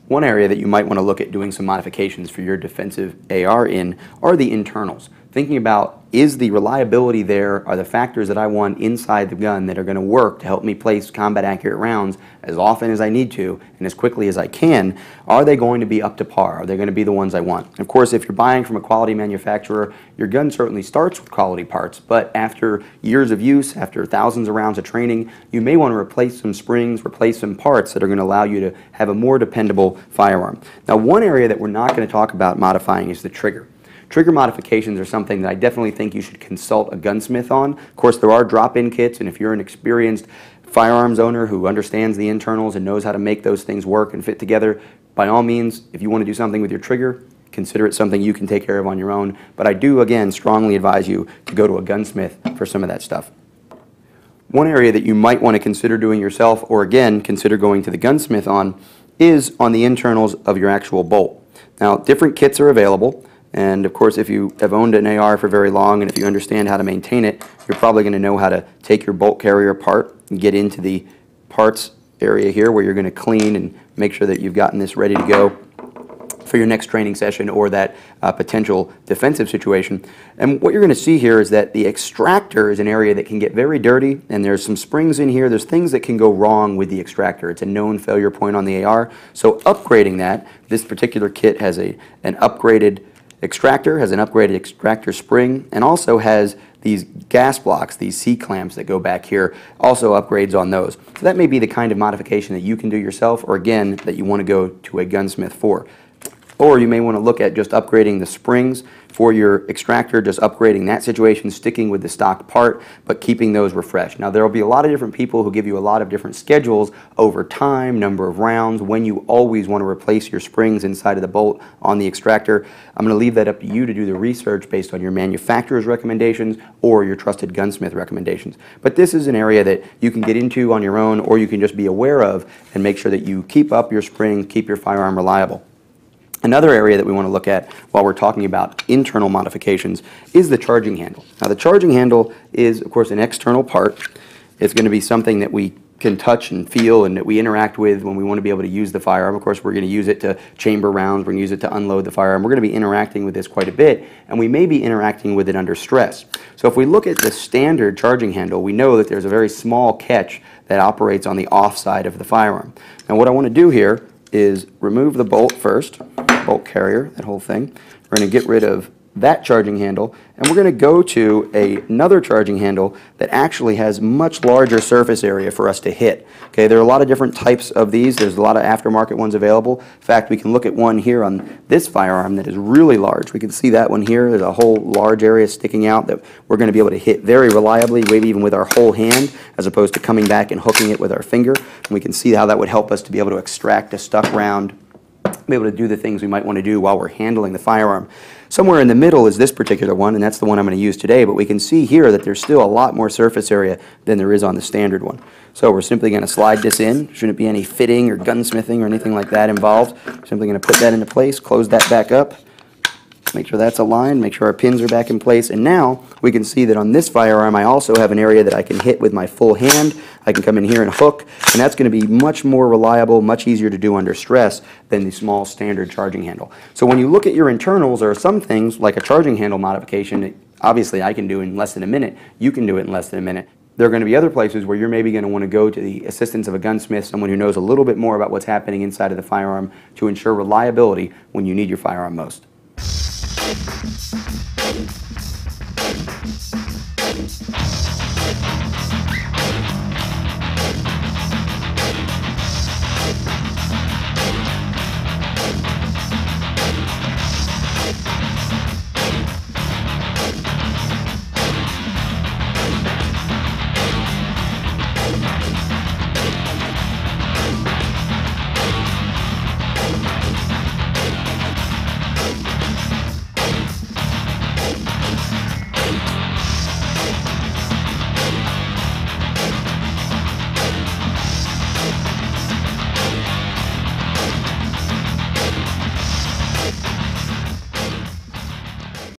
One area that you might want to look at doing some modifications for your defensive AR in are the internals. Thinking about, is the reliability there, are the factors that I want inside the gun that are going to work to help me place combat accurate rounds as often as I need to and as quickly as I can, are they going to be up to par? Are they going to be the ones I want? And of course, if you're buying from a quality manufacturer, your gun certainly starts with quality parts, but after years of use, after thousands of rounds of training, you may want to replace some springs, replace some parts that are going to allow you to have a more dependable firearm. Now, one area that we're not going to talk about modifying is the trigger. Trigger modifications are something that I definitely think you should consult a gunsmith on. Of course, there are drop-in kits, and if you're an experienced firearms owner who understands the internals and knows how to make those things work and fit together, by all means, if you want to do something with your trigger, consider it something you can take care of on your own. But I do, again, strongly advise you to go to a gunsmith for some of that stuff. One area that you might want to consider doing yourself, or again, consider going to the gunsmith on, is on the internals of your actual bolt. Now, different kits are available. And of course, if you have owned an AR for very long and if you understand how to maintain it, you're probably going to know how to take your bolt carrier apart and get into the parts area here where you're going to clean and make sure that you've gotten this ready to go for your next training session or that potential defensive situation. And what you're going to see here is that the extractor is an area that can get very dirty, and there's some springs in here. There's things that can go wrong with the extractor. It's a known failure point on the AR. So upgrading that, this particular kit has an upgraded extractor, has an upgraded extractor spring, and also has these gas blocks, these C-clamps that go back here, also upgrades on those. So that may be the kind of modification that you can do yourself, or again, that you want to go to a gunsmith for. Or you may want to look at just upgrading the springs for your extractor, just upgrading that situation, sticking with the stock part, but keeping those refreshed. Now, there will be a lot of different people who give you a lot of different schedules over time, number of rounds, when you always want to replace your springs inside of the bolt on the extractor. I'm going to leave that up to you to do the research based on your manufacturer's recommendations or your trusted gunsmith recommendations. But this is an area that you can get into on your own, or you can just be aware of and make sure that you keep up your springs, keep your firearm reliable. Another area that we want to look at while we're talking about internal modifications is the charging handle. Now, the charging handle is, of course, an external part. It's going to be something that we can touch and feel and that we interact with when we want to be able to use the firearm. Of course, we're going to use it to chamber rounds. We're going to use it to unload the firearm. We're going to be interacting with this quite a bit, and we may be interacting with it under stress. So if we look at the standard charging handle, we know that there's a very small catch that operates on the off side of the firearm. Now, what I want to do here is remove the bolt first, bolt carrier, that whole thing. We're going to get rid of that charging handle, and we're going to go to another charging handle that actually has much larger surface area for us to hit. Okay, there are a lot of different types of these. There's a lot of aftermarket ones available. In fact, we can look at one here on this firearm that is really large. We can see that one here. There's a whole large area sticking out that we're going to be able to hit very reliably, maybe even with our whole hand, as opposed to coming back and hooking it with our finger. And we can see how that would help us to be able to extract a stuck round, be able to do the things we might want to do while we're handling the firearm. Somewhere in the middle is this particular one, and that's the one I'm going to use today, but we can see here that there's still a lot more surface area than there is on the standard one. So we're simply going to slide this in. Shouldn't be any fitting or gunsmithing or anything like that involved. Simply going to put that into place, close that back up, make sure that's aligned, make sure our pins are back in place, and now we can see that on this firearm I also have an area that I can hit with my full hand. I can come in here and hook, and that's going to be much more reliable, much easier to do under stress than the small standard charging handle. So when you look at your internals, there are some things like a charging handle modification that obviously I can do in less than a minute. You can do it in less than a minute. There are going to be other places where you're maybe going to want to go to the assistance of a gunsmith, someone who knows a little bit more about what's happening inside of the firearm to ensure reliability when you need your firearm most.